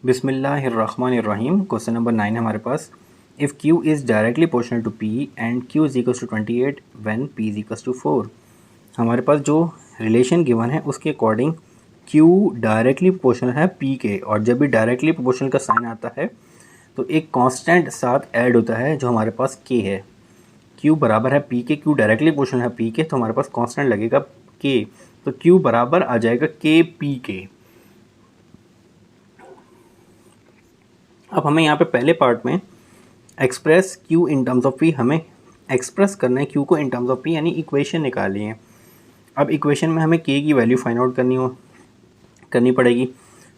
बिस्मिल्लाहिर्रहमानिर्रहीम। Question number 9 है हमारे पास। If Q is directly proportional to P and Q is equal to 28 when P is equal to 4। हमारे पास जो रिलेशन गिवन है उसके अकॉर्डिंग Q डायरेक्टली प्रोपोर्शनल है P के, और जब भी डायरेक्टली प्रोपोर्शनल का साइन आता है तो एक कांस्टेंट साथ ऐड होता है जो हमारे पास K है। Q बराबर है P के, Q डायरेक्टली प्रोपोर्शनल है P के, तो हमारे पास कांस्टेंट लगेगा K, तो Q बराबर आ जाएगा K P के। अब हमें यहाँ पे पहले पार्ट में express Q in terms of P, हमें एक्सप्रेस करना है Q को इन टर्म्स ऑफ P, यानी इक्वेशन निकालनी है। अब इक्वेशन में हमें K की वैल्यू फाइंड आउट करनी पड़ेगी।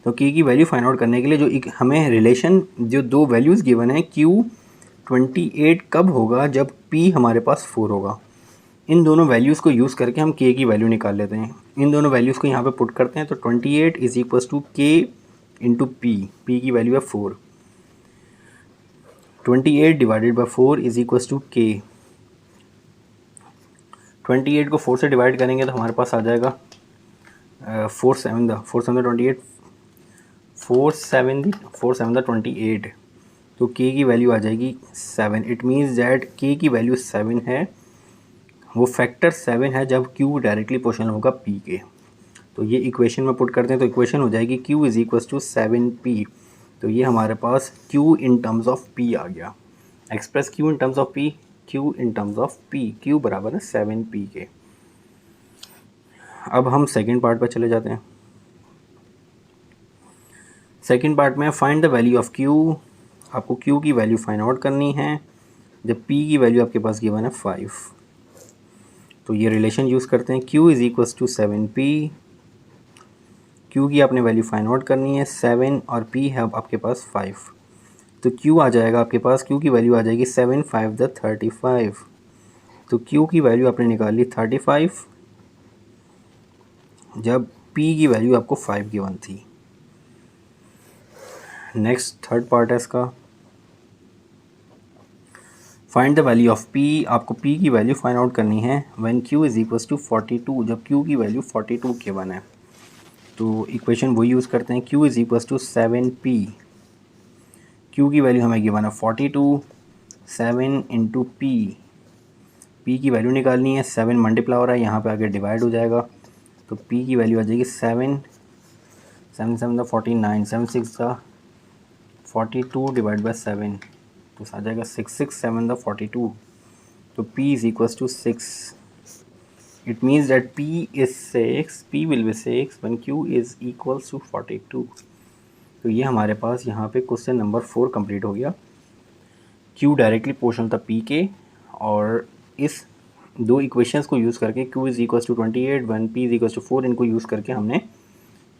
तो K की वैल्यू फाइंड आउट करने के लिए जो हमें रिलेशन जो दो वैल्यूज़ गिवन है Q 28 कब होगा, जब P हमारे पास 4 होगा। इन दोनों वैल्यूज़ को यूज़ करके हम K की वैल्यू निकाल लेते हैं। इन दोनों वैल्यूज़ को यहाँ पे पुट करते हैं तो 28 is equal to K into P की वैल्यू है 4। 28 divided by 4 is equal to K। 28 को 4 से डिवाइड करेंगे तो हमारे पास आ जाएगा 4 7 28, 4 7 28, तो K की वैल्यू आ जाएगी 7। इट मीन्स दैट K की वैल्यू 7 है, वो फैक्टर 7 है जब Q डायरेक्टली प्रोपोर्शनल होगा P के। तो ये इक्वेशन में पुट करते हैं तो इक्वेशन हो जाएगी Q is equal to 7P। तो ये हमारे पास Q in terms of P आ गया। Express Q in terms of P, Q in terms of P, Q बराबर है 7P के। अब हम सेकेंड पार्ट पर चले जाते हैं। सेकेंड पार्ट में find the value of Q। आपको Q की वैल्यू फाइंड आउट करनी है जब P की वैल्यू आपके पास गिवन है 5। तो ये रिलेशन यूज़ करते हैं, Q is equal to 7P। Q की आपने वैल्यू फाइंड आउट करनी है, 7 और P है आपके पास 5। तो Q आ जाएगा आपके पास, Q की वैल्यू आ जाएगी 7 5 द 35। तो Q की वैल्यू आपने निकाली 35 जब P की वैल्यू आपको 5 गिवन थी। नेक्स्ट थर्ड पार्ट है इसका। Find the value of P। आपको P की वैल्यू फाइंड आउट करनी है when Q is equal to 42, जब Q की वैल्यू 42 गिवन है। तो इक्वेशन वो यूज़ करते हैं, Q is equal to 7P। Q की वैल्यू हमें गिवन है 42, 7 इंटू P की वैल्यू निकालनी है। 7 मल्टीप्लाई हो रहा है, यहाँ पे आगे डिवाइड हो जाएगा, तो P की वैल्यू आ जाएगी 7 7 7 49, 7 6 42 डिवाइड बाई 7, तो आ जाएगा 6 6 7 42। तो P is equal to 6। It means that P is 6, P will be 6 when Q is equal to 42। तो ये हमारे पास यहाँ पे क्वेश्चन नंबर 4 कंप्लीट हो गया। Q डायरेक्टली प्रोपोर्शनल था P के, और इस दो इक्वेशंस को यूज़ करके Q is equal to 28 one P is equal to 4, इनको यूज़ करके हमने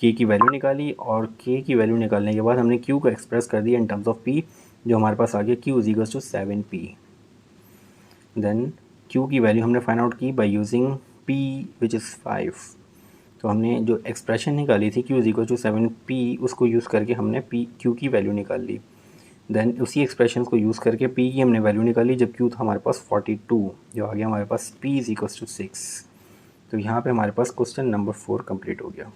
K की वैल्यू निकाली, और K की वैल्यू निकालने के बाद हमने Q को एक्सप्रेस कर दिया इन टर्म्स ऑफ P, जो हमारे पास आ गया Q is equal to 7P। Then Q की वैल्यू हमने फाइंड आउट की by using P which is 5। तो हमने जो एक्सप्रेशन निकाली थी Q is equal to 7P, उसको यूज़ करके हमने Q की वैल्यू निकाल ली। देन उसी एक्सप्रेशन को यूज़ करके P की हमने वैल्यू निकाली जब Q था हमारे पास 42, जो आ गया हमारे पास P इज इक्वल टू 6। तो यहाँ पे हमारे पास क्वेश्चन नंबर 4 कंप्लीट हो गया।